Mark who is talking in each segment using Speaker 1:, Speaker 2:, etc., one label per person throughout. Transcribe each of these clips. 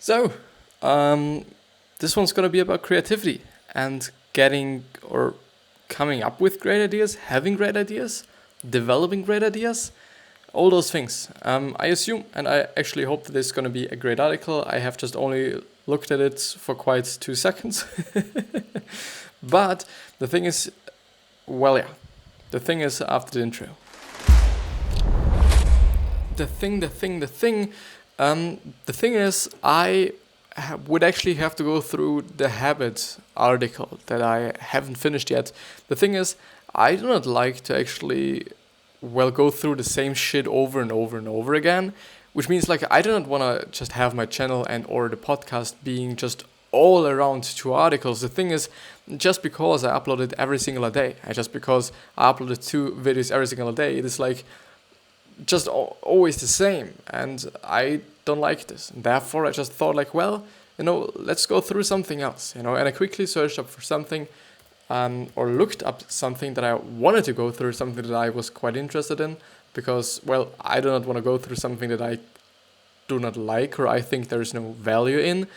Speaker 1: So, this one's gonna be about creativity and getting or coming up with great ideas, having great ideas, developing great ideas, all those things. I assume, and I actually hope that this is gonna be a great article. I have just only looked at it for quite 2 seconds. But the thing is, well, yeah. The thing is after the intro. The thing is, I would actually have to go through the habit article that I haven't finished yet. The thing is, I do not like to actually, go through the same shit over and over and over again, which means like I do not want to just have my channel and or the podcast being just all around 2 articles. The thing is, just because I upload it every single day, just because I uploaded 2 videos every single day, it is like just always the same, and I don't like this. And therefore, I just thought like, let's go through something else, and I quickly searched up for something, or looked up something that I wanted to go through, something that I was quite interested in, because, I do not want to go through something that I do not like or I think there is no value in.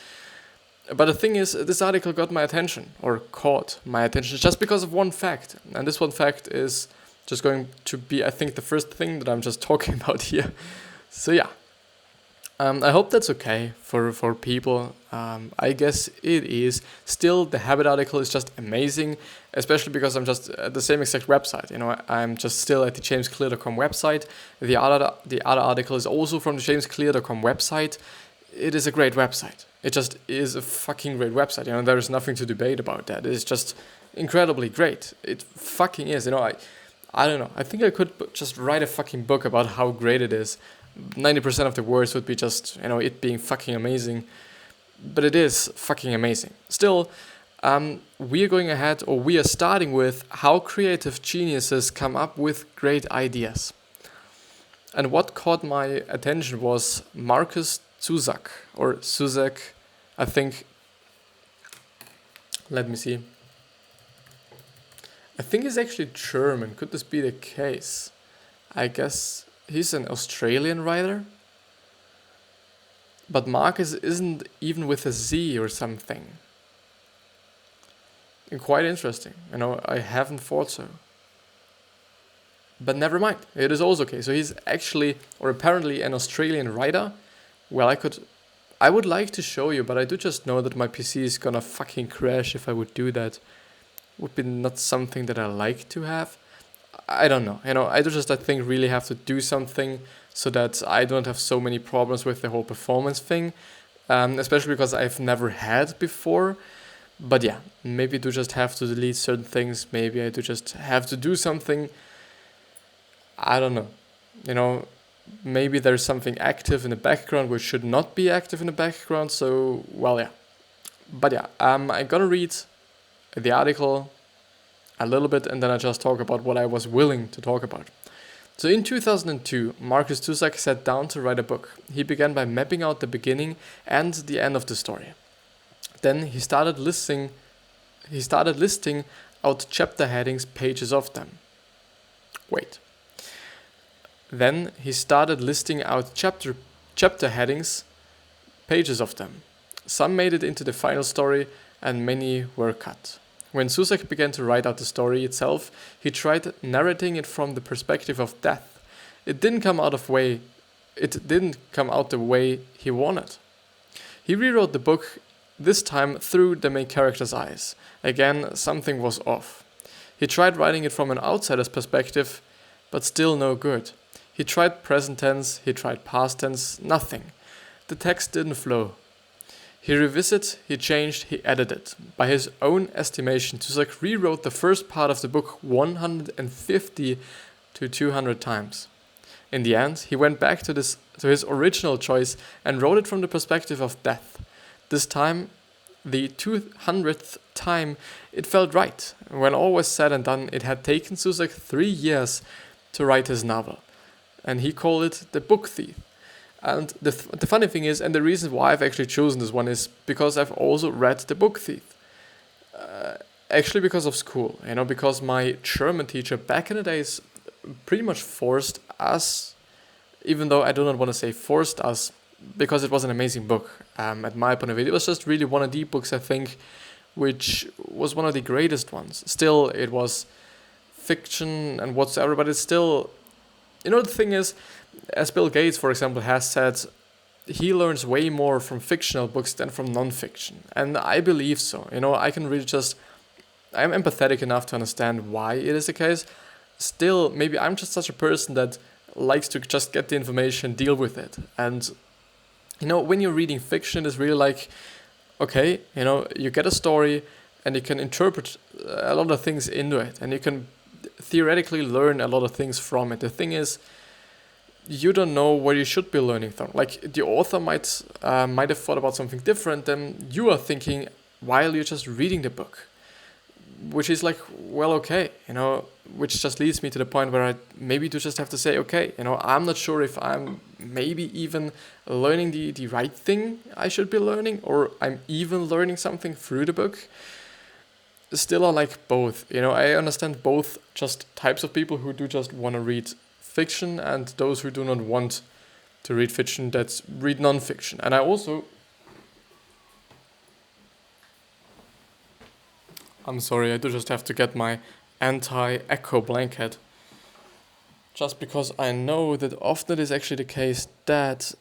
Speaker 1: But the thing is, this article got my attention, or caught my attention, just because of one fact, and this one fact is just going to be, I think, the first thing that I'm just talking about here. So yeah, I hope that's okay for people. I guess it is. Still, the habit article is just amazing, especially because I'm just at the same exact website. I'm just still at the jamesclear.com website. The other article is also from the jamesclear.com website. It is a great website. It just is a fucking great website. There is nothing to debate about that. It's just incredibly great. It fucking is. I don't know. I think I could just write a fucking book about how great it is. 90% of the words would be just, it being fucking amazing. But it is fucking amazing. Still, we are starting with how creative geniuses come up with great ideas. And what caught my attention was Markus Zusak, or Zusak, I think. Let me see. I think he's actually German. Could this be the case? I guess he's an Australian writer. But Marcus isn't even with a Z or something. And quite interesting. I haven't thought so. But never mind. It is also okay. So he's actually, or apparently, an Australian writer. I would like to show you, but I do just know that my PC is gonna fucking crash if I would do that. Would be not something that I like to have. I don't know. I think really have to do something so that I don't have so many problems with the whole performance thing, especially because I've never had before. But yeah, maybe I do just have to delete certain things. Maybe I do just have to do something. I don't know. Maybe there's something active in the background which should not be active in the background. So, yeah. But yeah, I'm gonna read the article a little bit, and then I just talk about what I was willing to talk about. So in 2002, Markus Zusak sat down to write a book. He began by mapping out the beginning and the end of the story. Then he started listing out chapter headings, pages of them. Then he started listing out chapter headings, pages of them. Some made it into the final story, and many were cut. When Zusak began to write out the story itself, he tried narrating it from the perspective of death. It didn't come out the way he wanted. He rewrote the book, this time through the main character's eyes. Again, something was off. He tried writing it from an outsider's perspective, but still no good. He tried present tense, he tried past tense, nothing. The text didn't flow. He revisited, he changed, he edited. By his own estimation, Zusak rewrote the first part of the book 150 to 200 times. In the end, he went back to his original choice and wrote it from the perspective of death. This time, the 200th time, it felt right. When all was said and done, it had taken Zusak 3 years to write his novel. And he called it The Book Thief. And the funny thing is, and the reason why I've actually chosen this one is because I've also read The Book Thief. Actually because of school, because my German teacher back in the days pretty much forced us, even though I do not want to say forced us, because it was an amazing book. At my point of view, it was just really one of the books, I think, which was one of the greatest ones. Still, it was fiction and whatsoever, but it's still, the thing is, as Bill Gates, for example, has said, he learns way more from fictional books than from non-fiction. And I believe so. I can really I'm empathetic enough to understand why it is the case. Still, maybe I'm just such a person that likes to just get the information, deal with it. And, when you're reading fiction, it's really like, okay, you get a story and you can interpret a lot of things into it. And you can theoretically learn a lot of things from it. The thing is, you don't know what you should be learning from. Like, the author might have thought about something different than you are thinking while you're just reading the book. Which is like, well, okay, which just leads me to the point where I maybe do just have to say, okay, I'm not sure if I'm maybe even learning the right thing I should be learning, or I'm even learning something through the book. Still, I like both. I understand both just types of people who do just want to read fiction and those who do not want to read fiction, that read non-fiction. And I'm sorry, I do just have to get my anti-echo blanket. Just because I know that often it is actually the case that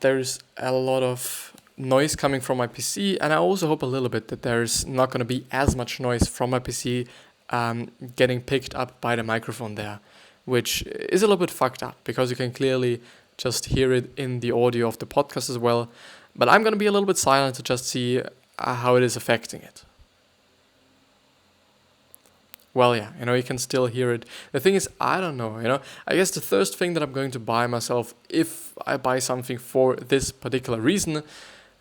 Speaker 1: there's a lot of noise coming from my PC, and I also hope a little bit that there's not going to be as much noise from my PC getting picked up by the microphone there, which is a little bit fucked up because you can clearly just hear it in the audio of the podcast as well. But I'm going to be a little bit silent to just see how it is affecting it. Well, yeah, you can still hear it. The thing is, I don't know, I guess the first thing that I'm going to buy myself, if I buy something for this particular reason,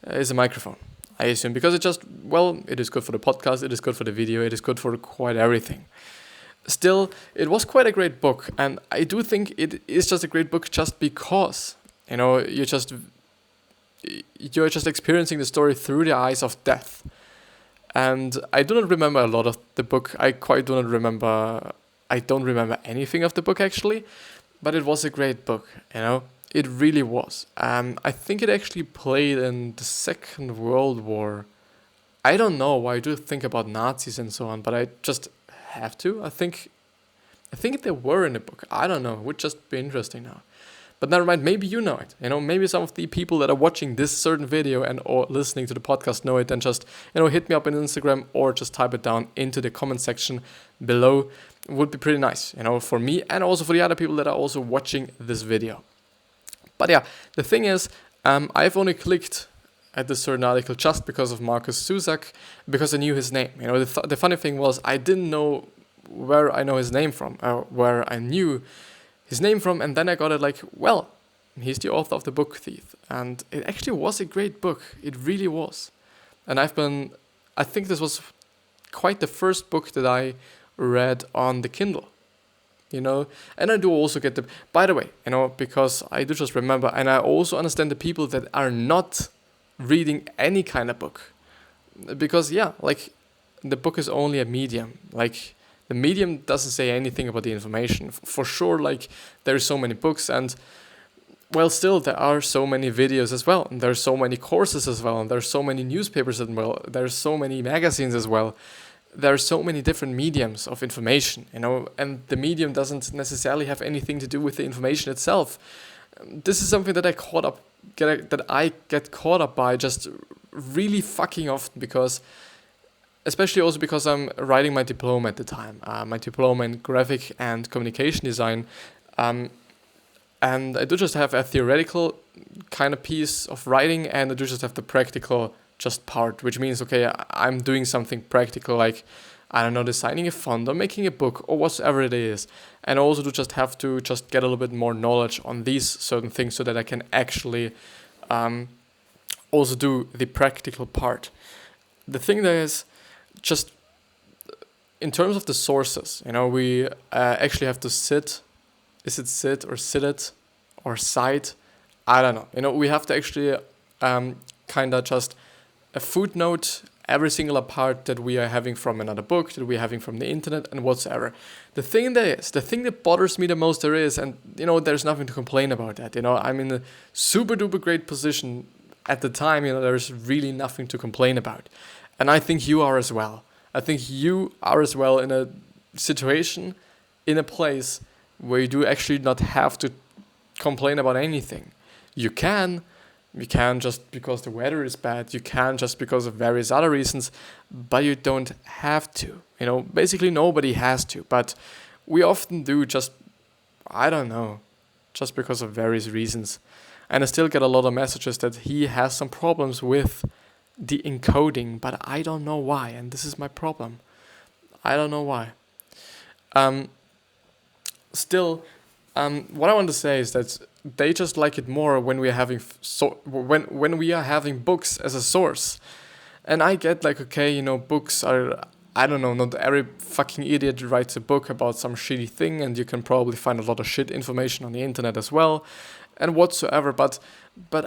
Speaker 1: is a microphone, I assume. Because it is good for the podcast, it is good for the video, it is good for quite everything. Still, it was quite a great book, and I do think it is just a great book just because, you're just experiencing the story through the eyes of death. And I do not remember a lot of the book. I don't remember anything of the book, actually. But it was a great book, It really was. I think it actually played in the Second World War. I don't know why I do think about Nazis and so on, but I just have to. I think they were in the book. I don't know. It would just be interesting now. But never mind, maybe you know it. Maybe some of the people that are watching this certain video and or listening to the podcast know it, and just, hit me up on Instagram or just type it down into the comment section below. It would be pretty nice, for me and also for the other people that are also watching this video. But yeah, the thing is, I've only clicked at this certain article just because of Markus Zusak, because I knew his name. The funny thing was, I didn't know where I know his name from, or where I knew his name from, and then I got it like, well, he's the author of The Book Thief, and it actually was a great book. It really was. And I think this was quite the first book that I read on the Kindle, and I do also get by the way, because I do just remember, and I also understand the people that are not reading any kind of book, because the book is only a medium, the medium doesn't say anything about the information. For sure, there are so many books, and still there are so many videos as well, and there are so many courses as well, and there are so many newspapers as well, there are so many magazines as well. There are so many different mediums of information, and the medium doesn't necessarily have anything to do with the information itself. This is something that I get caught up by just really fucking often, especially also because I'm writing my diploma at the time, my diploma in graphic and communication design, and I do just have a theoretical kind of piece of writing, and I do just have the practical just part, which means, okay, I'm doing something practical, like, I don't know, designing a font or making a book or whatever it is, and also do just have to just get a little bit more knowledge on these certain things so that I can actually also do the practical part. The thing there is, just in terms of the sources, we actually have to sit. Is it sit or sit it or cite? I don't know. We have to actually kind of just a footnote every single part that we are having from another book, that we're having from the internet and whatsoever. The thing that bothers me the most there is, and there's nothing to complain about that. I'm in a super duper great position at the time. There's really nothing to complain about. And I think you are as well. I think you are as well in a situation, in a place where you do actually not have to complain about anything. You can just because the weather is bad, you can just because of various other reasons, but you don't have to. Basically nobody has to, but we often do just because of various reasons. And I still get a lot of messages that he has some problems with the encoding, but I don't know why, and this is my problem. I don't know why. What I want to say is that they just like it more when we are having when we are having books as a source. And I get books are, I don't know, not every fucking idiot writes a book about some shitty thing, and you can probably find a lot of shit information on the internet as well, and whatsoever. But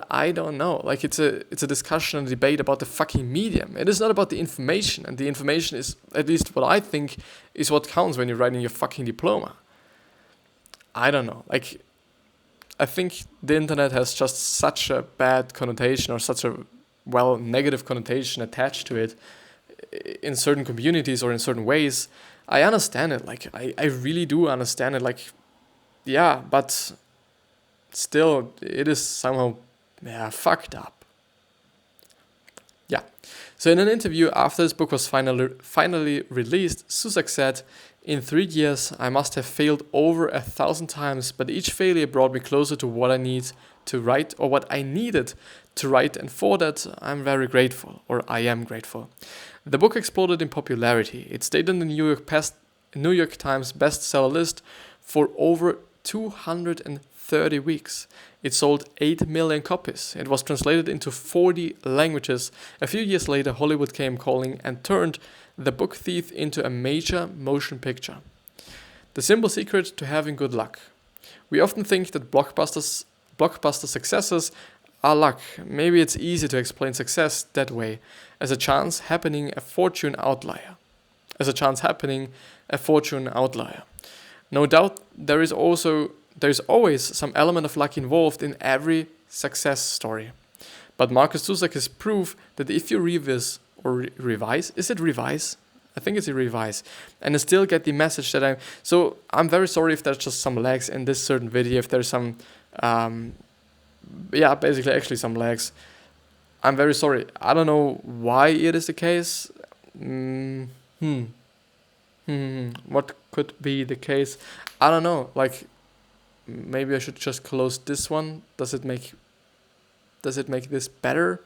Speaker 1: I don't know. It's a discussion and debate about the fucking medium. It is not about the information, and the information is, at least what I think, is what counts when you're writing your fucking diploma. I don't know. I think the internet has just such a bad connotation, or such a negative connotation attached to it in certain communities or in certain ways. I understand it. I really do understand it. Yeah, but still, it is somehow fucked up. Yeah. So in an interview after this book was finally released, Zusak said, "In 3 years, I must have failed over 1,000 times, but each failure brought me closer to what I need to write, or what I needed to write, and for that, I'm very grateful, or I am grateful." The book exploded in popularity. It stayed on the New York Times bestseller list for over 230 weeks. It sold 8 million copies. It was translated into 40 languages. A few years later, Hollywood came calling and turned The Book Thief into a major motion picture. The simple secret to having good luck. We often think that blockbuster successes are luck. Maybe it's easy to explain success that way, as a chance happening, a fortune outlier. No doubt, there is always some element of luck involved in every success story. But Markus Zusak is proof that if you revise, I think it's a revise, and I still get the message that I'm very sorry if there's just some lags in this certain video, if there's some, some lags. I'm very sorry. I don't know why it is the case. What could be the case? I don't know. Maybe I should just close this one. Does it make this better?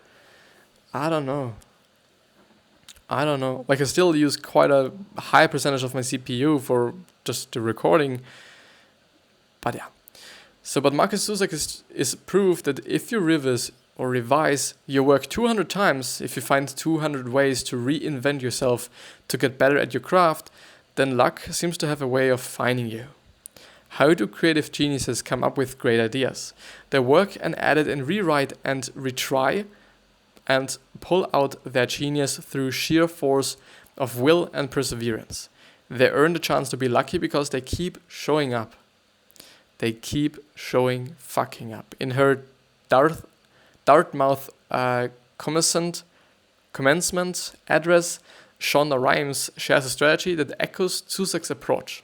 Speaker 1: I don't know. I still use quite a high percentage of my CPU for just the recording. But yeah. But Markus Zusak is proof that if you revise your work 200 times, if you find 200 ways to reinvent yourself to get better at your craft, then luck seems to have a way of finding you. How do creative geniuses come up with great ideas? They work and edit and rewrite and retry and pull out their genius through sheer force of will and perseverance. They earn the chance to be lucky because they keep showing up. They keep showing fucking up. In her Dartmouth commencement address, Shonda Rhimes shares a strategy that echoes Zusak's approach.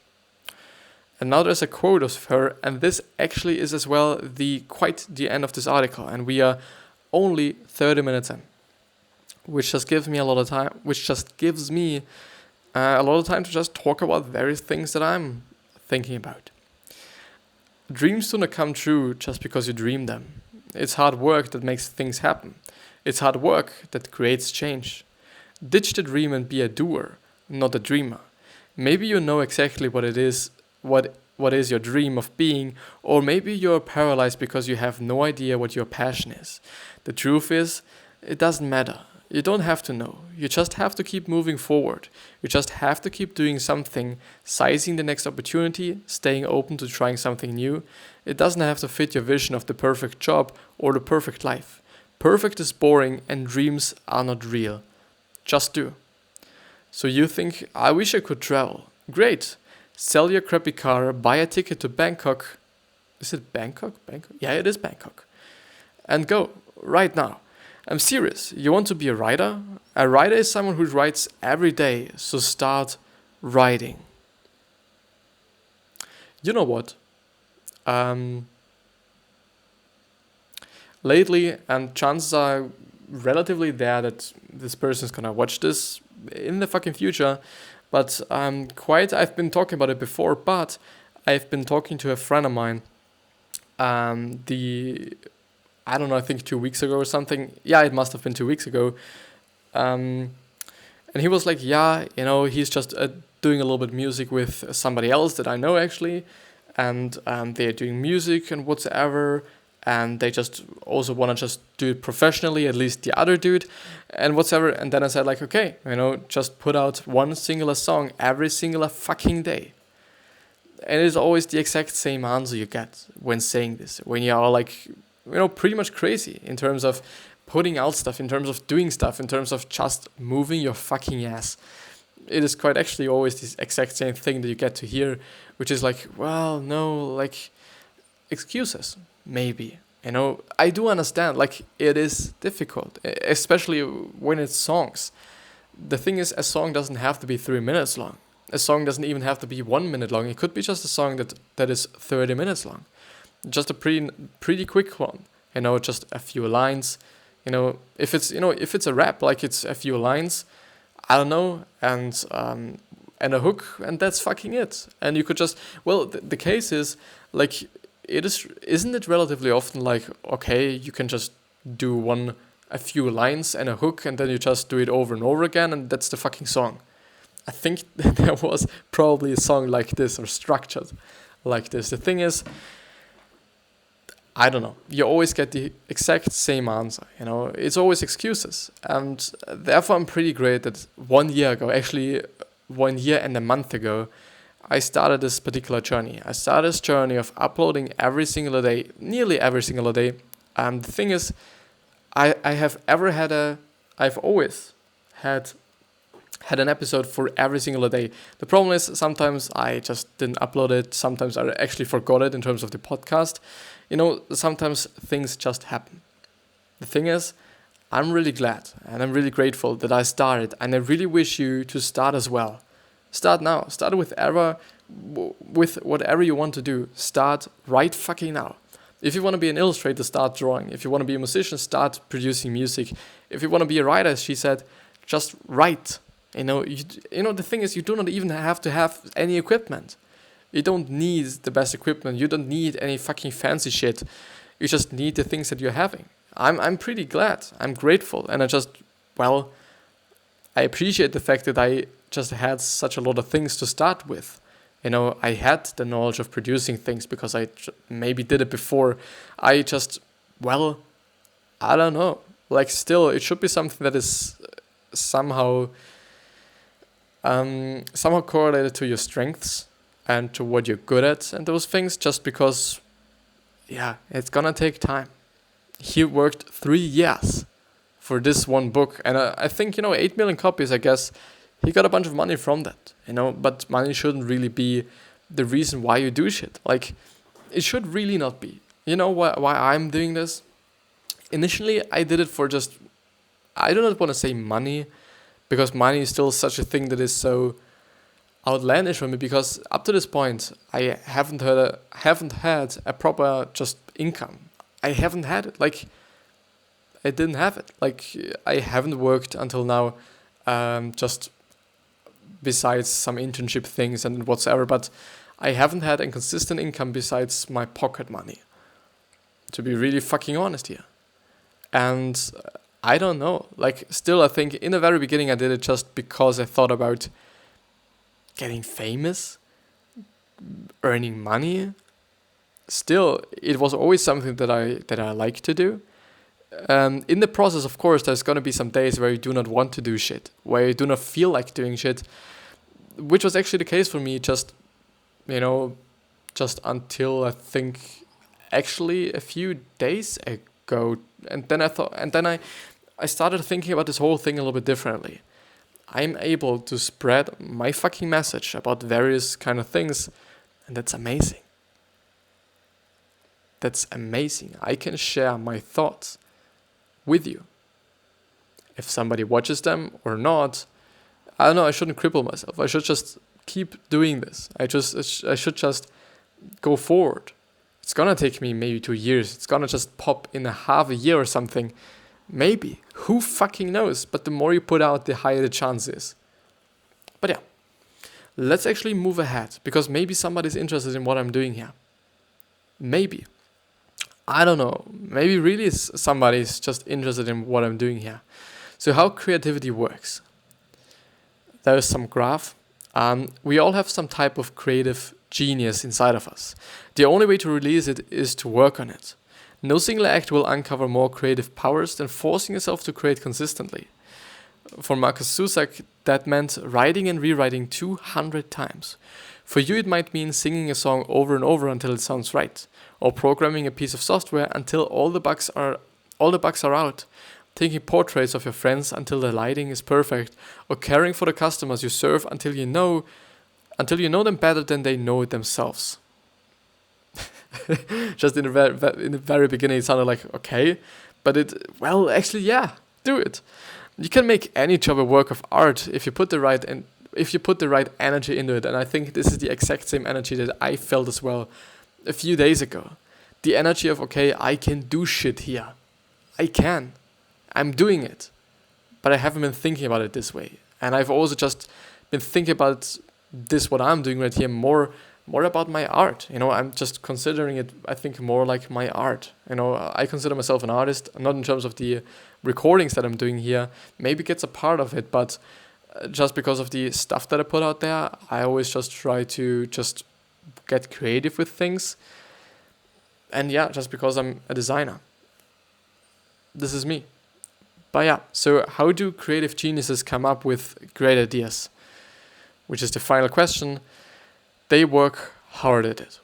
Speaker 1: And now there's a quote of her, and this actually is as well the end of this article, and we are only 30 minutes in, which just gives me a lot of time. To just talk about various things that I'm thinking about. Dreams do not come true just because you dream them. It's hard work that makes things happen. It's hard work that creates change. Ditch the dream and be a doer, not a dreamer. Maybe you know exactly what it is, what is your dream of being, or maybe you're paralyzed because you have no idea what your passion is. The truth is, it doesn't matter. You don't have to know. You just have to keep moving forward. You just have to keep doing something, seizing the next opportunity, staying open to trying something new. It doesn't have to fit your vision of the perfect job or the perfect life. Perfect is boring and dreams are not real. Just do. So you think, I wish I could travel. Great. Sell your crappy car, buy a ticket to Bangkok. Is it Bangkok? Bangkok? Yeah, it is Bangkok. And go, right now. I'm serious. You want to be a writer? A writer is someone who writes every day, so start writing. You know what? Lately, and chances are relatively there that this person is gonna watch this in the fucking future, but I've been talking about it before, but I've been talking to a friend of mine, I don't know, I think 2 weeks ago or something. Yeah, it must have been 2 weeks ago. And he was like, yeah, he's just doing a little bit of music with somebody else that I know actually. And they're doing music and whatsoever. And they just also want to just do it professionally, at least the other dude and whatsoever. And then I said like, okay, just put out one singular song every singular fucking day. And it's always the exact same answer you get when saying this, when you are like, pretty much crazy in terms of putting out stuff, in terms of doing stuff, in terms of just moving your fucking ass. It is quite actually always this exact same thing that you get to hear, which is like, well, no, like excuses, maybe. I do understand, like it is difficult, especially when it's songs. The thing is, a song doesn't have to be 3 minutes long. A song doesn't even have to be 1 minute long. It could be just a song that is 30 minutes long. Just a pretty quick one, just a few lines, if it's a rap, like it's a few lines, I don't know, and a hook, and that's fucking it. And you could just, the case is like, isn't it relatively often like, okay, you can just do a few lines and a hook, and then you just do it over and over again, and that's the fucking song. I think there was probably a song like this or structured like this. The thing is, I don't know. You always get the exact same answer, It's always excuses. And therefore, I'm pretty great that 1 year ago, actually 1 year and a month ago, I started this particular journey. I started this journey of uploading every single day, nearly every single day. And the thing is, I've always had an episode for every single day. The problem is sometimes I just didn't upload it. Sometimes I actually forgot it in terms of the podcast. Sometimes things just happen. The thing is, I'm really glad and I'm really grateful that I started, and I really wish you to start as well. Start now. Start with whatever you want to do. Start right fucking now. If you want to be an illustrator, start drawing. If you want to be a musician, start producing music. If you want to be a writer, as she said, just write. The thing is, you do not even have to have any equipment. You don't need the best equipment. You don't need any fucking fancy shit. You just need the things that you're having. I'm pretty glad. I'm grateful. And I appreciate the fact that I just had such a lot of things to start with. I had the knowledge of producing things because I maybe did it before. I just, I don't know. Like still, it should be something that is somehow correlated to your strengths and to what you're good at and those things, just because, it's gonna take time. He worked 3 years for this one book, and I think, 8 million copies, I guess, he got a bunch of money from that, but money shouldn't really be the reason why you do shit. Like, it should really not be. Why I'm doing this? Initially, I did it for just, I do not want to say money, because money is still such a thing that is so outlandish for me, because up to this point I haven't had a proper just income. I haven't had it. Like, I didn't have it. Like, I haven't worked until now, just besides some internship things and whatsoever, but I haven't had a consistent income besides my pocket money, to be really fucking honest here. And I don't know, like, still I think in the very beginning I did it just because I thought about getting famous, earning money. Still, it was always something that I like to do. In the process, of course, there's going to be some days where you do not want to do shit, where you do not feel like doing shit, which was actually the case for me just until I think actually a few days ago. And then I started thinking about this whole thing a little bit differently. I'm able to spread my fucking message about various kind of things, and that's amazing. That's amazing. I can share my thoughts with you. If somebody watches them or not, I don't know, I shouldn't cripple myself. I should just keep doing this. I should just go forward. It's gonna take me maybe 2 years. It's gonna just pop in a half a year or something. Maybe. Who fucking knows? But the more you put out, the higher the chance is. But yeah, let's actually move ahead, because maybe somebody's interested in what I'm doing here. Maybe. I don't know. Maybe really somebody's just interested in what I'm doing here. So how creativity works. There is some graph. We all have some type of creative genius inside of us. The only way to release it is to work on it. No single act will uncover more creative powers than forcing yourself to create consistently. For Markus Zusak, that meant writing and rewriting 200 times. For you, it might mean singing a song over and over until it sounds right, or programming a piece of software until all the bugs are out, taking portraits of your friends until the lighting is perfect, or caring for the customers you serve until you know them better than they know it themselves. Just in the very beginning, it sounded like okay, but actually, yeah, do it. You can make any job a work of art if you put the right energy into it, and I think this is the exact same energy that I felt as well a few days ago. The energy of okay, I can do shit here. I'm doing it, but I haven't been thinking about it this way, and I've also just been thinking about this what I'm doing right here more about my art. I'm just considering it, I think, more like my art. I consider myself an artist, not in terms of the recordings that I'm doing here. Maybe gets a part of it, but just because of the stuff that I put out there, I always just try to just get creative with things. And yeah, just because I'm a designer. This is me. But yeah, so how do creative geniuses come up with great ideas? Which is the final question. They work hard at it.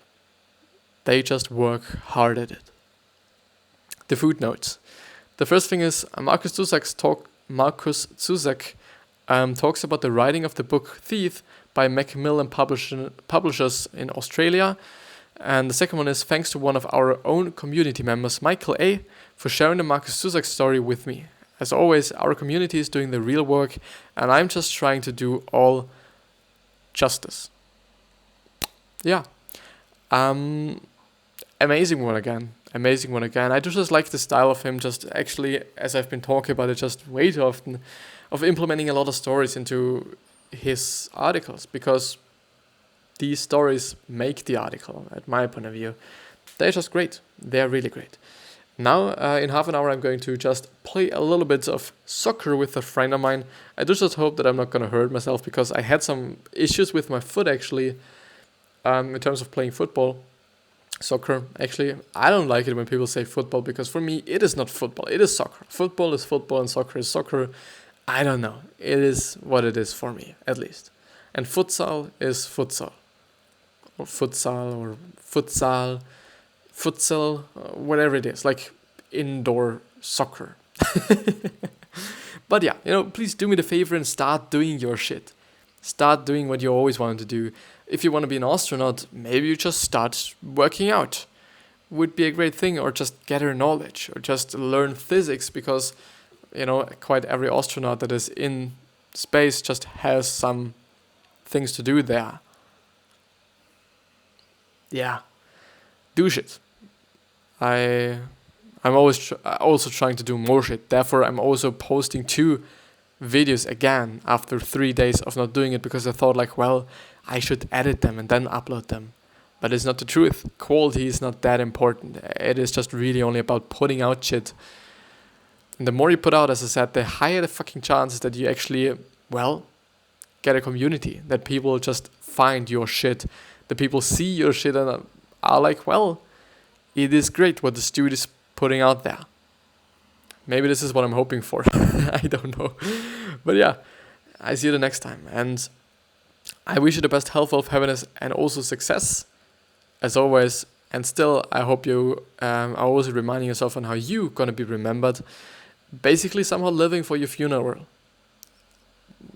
Speaker 1: They just work hard at it. The footnotes. The first thing is Markus Zusak talks about the writing of the book Thief by Macmillan Publishers in Australia. And the second one is thanks to one of our own community members, Michael A., for sharing the Markus Zusak story with me. As always, our community is doing the real work, and I'm just trying to do all justice. Yeah. Amazing one again. I just like the style of him, just actually, as I've been talking about it just way too often, of implementing a lot of stories into his articles, because these stories make the article, at my point of view. They're just great. They're really great. Now, in half an hour, I'm going to just play a little bit of soccer with a friend of mine. I just hope that I'm not going to hurt myself, because I had some issues with my foot, actually, in terms of playing soccer. Actually, I don't like it when people say football, because for me, it is not football. It is soccer. Football is football and soccer is soccer. I don't know. It is what it is for me, at least. And futsal is futsal. Or futsal, whatever it is, like indoor soccer. But yeah, please do me the favor and start doing your shit. Start doing what you always wanted to do. If you want to be an astronaut, maybe you just start working out. Would be a great thing, or just gather knowledge, or just learn physics, because, quite every astronaut that is in space just has some things to do there. Yeah. Do shit. I'm always also trying to do more shit. Therefore, I'm also posting 2 videos again after 3 days of not doing it, because I thought I should edit them and then upload them. But it's not the truth. Quality is not that important. It is just really only about putting out shit. And the more you put out, as I said, the higher the fucking chances that you actually, get a community. That people just find your shit. That people see your shit and are like, it is great what the dude is putting out there. Maybe this is what I'm hoping for. I don't know. But yeah, I see you the next time. And I wish you the best health, wealth, happiness, and also success, as always. And still, I hope you are also reminding yourself on how you're going to be remembered. Basically, somehow living for your funeral.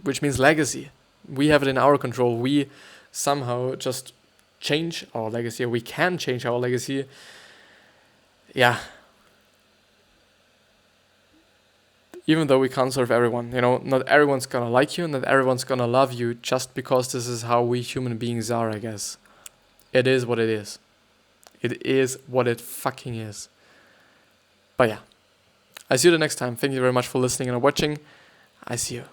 Speaker 1: which means legacy. We have it in our control. We somehow just change our legacy, or we can change our legacy. Yeah. Even though we can't serve everyone, not everyone's gonna like you, not everyone's gonna love you, just because this is how we human beings are, I guess. It is what it is. It is what it fucking is. But yeah. I see you the next time. Thank you very much for listening and watching. I see you.